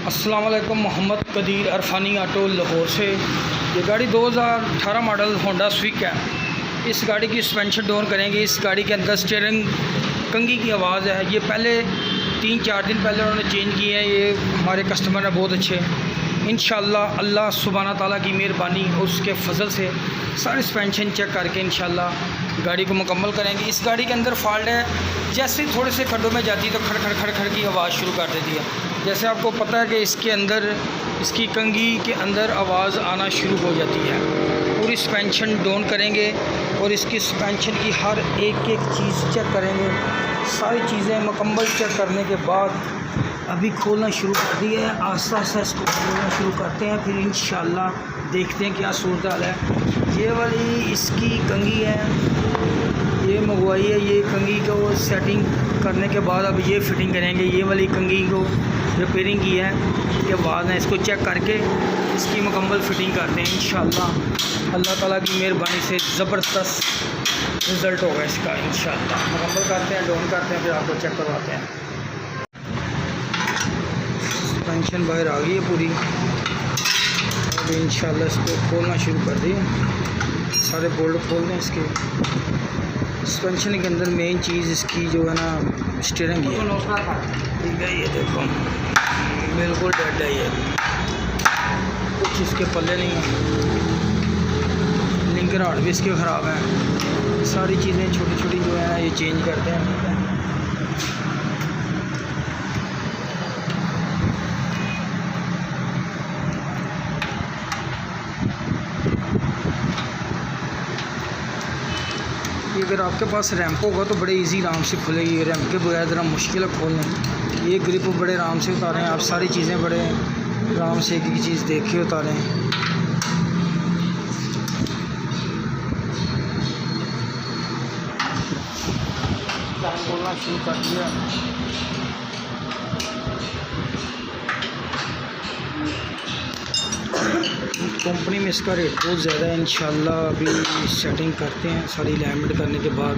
अस्सलाम वालेकुम। मोहम्मद कदीर अरफानी ऑटो लाहौर से। ये गाड़ी 2018 मॉडल होंडा स्विक है। इस गाड़ी की सस्पेंशन डाउन करेंगे। इस गाड़ी के अंदर स्टीयरिंग कंघी की आवाज़ है। ये पहले 3-4 दिन पहले उन्होंने चेंज किए हैं। ये हमारे कस्टमर हैं बहुत अच्छे। इंशाल्लाह अल्लाह सुब्हाना ताला की मेहरबानी और उसके फजल से सारी सस्पेंशन चेक करके इंशाल्लाह गाड़ी को मुकम्मल करेंगे। इस गाड़ी के अंदर फॉल्ट है, जैसे थोड़े से खड्डों में जाती है तो खड़ खड़ खड़ खड़ की आवाज़ शुरू कर देती है। जैसे आपको पता है कि इसके अंदर इसकी कंघी के अंदर आवाज़ आना शुरू हो जाती है। पूरी सस्पेंशन डाउन करेंगे और इसकी सस्पेंशन की हर एक चीज़ चेक करेंगे। सारी चीज़ें मुकम्मल चेक करने के बाद अभी खोलना शुरू कर दिया है। आस्ता आस्ता इसको खोलना शुरू करते हैं, फिर इंशाल्लाह देखते हैं क्या सूरत हाल है। ये वाली इसकी कंघी है, ये मंगवाई है। ये कंघी को सेटिंग करने के बाद अब ये फिटिंग करेंगे। ये वाली कंघी को रिपेयरिंग की है के बाद में इसको चेक करके इसकी मुकम्मल फिटिंग करते हैं। इंशाल्लाह अल्लाह ताला की मेहरबानी से ज़बरदस्त रिज़ल्ट होगा इसका। इंशाल्लाह मुकम्मल करते हैं, डाउन करते हैं, फिर आपको चेक करवाते हैं। सस्पेंशन बाहर आ गई है पूरी। अब इंशाल्लाह इसको खोलना शुरू कर दिए। सारे बोल्ट खोल दें इसके। सस्पेंशन के अंदर मेन चीज़ इसकी जो है ना स्टीयरिंग है। ठीक है, ये देखो बिल्कुल डेड है। ये कुछ इसके पल्ले नहीं है। लिंकर हार्ड भी इसके ख़राब हैं। सारी चीज़ें छोटी छोटी जो है ना ये चेंज करते हैं। अगर आपके पास रैंप होगा तो बड़े इजी आराम से खुलेगी। रैंप के बगैर ज़रा मुश्किल है खोलने। ये ग्रिप बड़े आराम से उतारें आप। सारी चीज़ें बड़े आराम से एक चीज़ देख के उतारें। खोलना शुरू कर दिया। कंपनी में इसका रेट बहुत ज़्यादा है। इंशाल्लाह अभी सेटिंग करते हैं। सारी अलाइनमेंट करने के बाद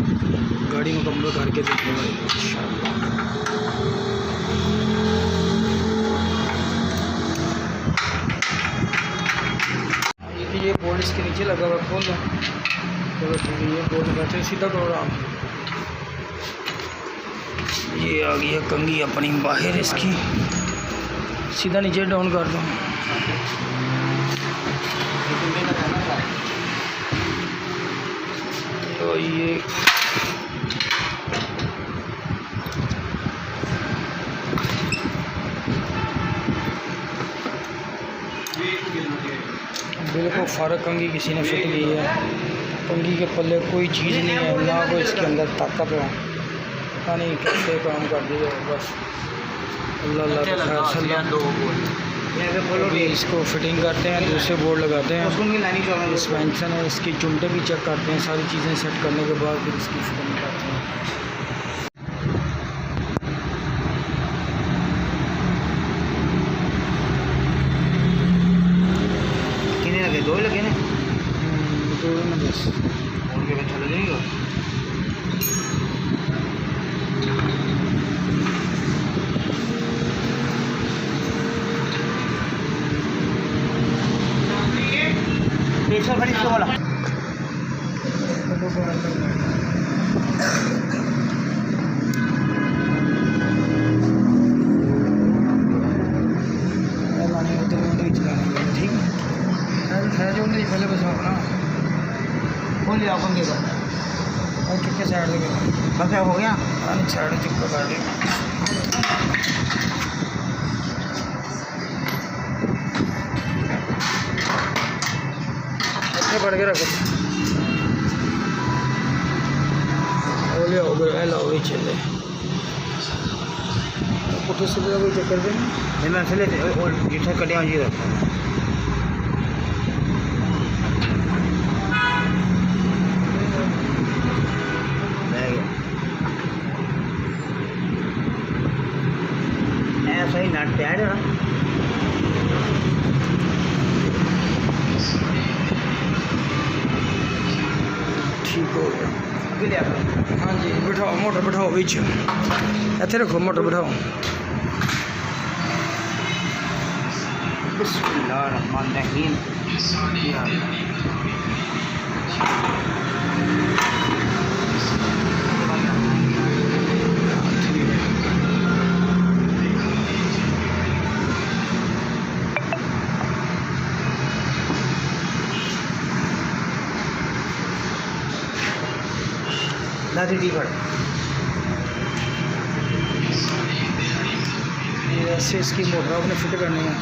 गाड़ी मुकम्मल करके देखेंगे इंशाल्लाह। ये बोर्ड इसके नीचे लगा हुआ, खोल लो। चलो ठीक है, ये बोर्ड बैठे सीधा करो आप। ये आ गई है कंघी अपनी बाहर इसकी। सीधा नीचे डाउन कर दो। तो ये बिल्कुल फारक कंघी किसी ने फिट की है। कंघी के पल्ले कोई चीज़ नहीं है, ना कोई इसके अंदर ताकत है। पता नहीं कैसे काम कर दिया बस। अभी इसको फिटिंग करते हैं, दूसरे बोर्ड लगाते हैं। सस्पेंशन है, इसकी चुंटे भी चेक करते हैं। सारी चीज़ें सेट करने के बाद फिर इसकी फिटिंग करते हैं। कितने लगे? 2 लगे ना? 2 में बस और के अच्छा लगेगा। पेशा खड़ी इसको बोला ठीक है जो नहीं पहले बस ना खोल लिया अपन के और चुपके साइड से बस हो गया। साइड चुपका कर लिया। पड़ के रखो। ओले हो गए लाओ भी चले पुट्ठे सीधे कोई चक्कर भी नहीं। मैं चले और जितना कटिया जी ऐसा ही नट पैड है ना। ठीक हो गया। हाँ जी बिठाओ, मोटर बिठाओ बीच, इत्थे रखो मोटर बिठाओ। बिस्मिल्लाहिर्रहमानिर्रहीम। दादी फट ये ऐसे इसकी मोटर आपने फिट करनी है।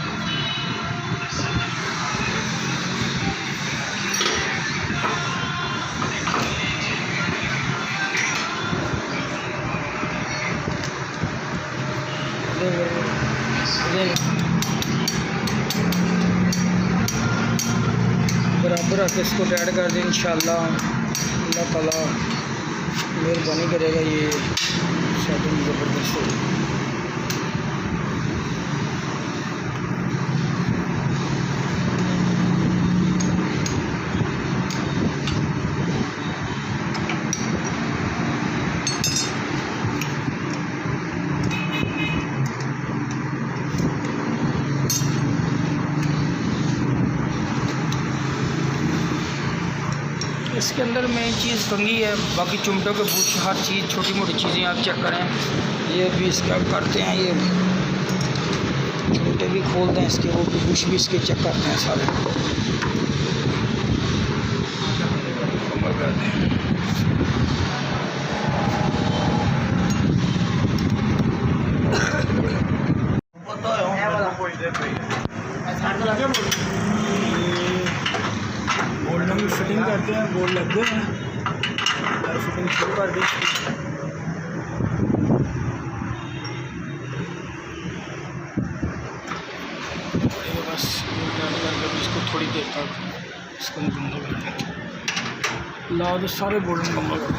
बराबर आके इसको टाइट कर दें इंशाल्लाह। अल्लाह ताला मेहरबानी करेगा, ये सेटिंग ज़बरदस्त होगी। इसके अंदर मेन चीज़ कंघी है, बाकी चुमटों के बुश हर चीज़ छोटी मोटी चीज़ें आप चेक करें। ये भी इसका करते हैं, ये चुमटे भी खोलते हैं इसके, वो भी बुश भी इसके चेक करते हैं सारे। मुकम्मल करते हैं। बोल्ड में फिटिंग करते हैं, बोल्ड लग गए हैं और फिटिंग शुरू कर दी। बस करके इसको थोड़ी देर तक इसको मुकम्मल करते ला दो, सारे बोल्ड मुकम्मल करो।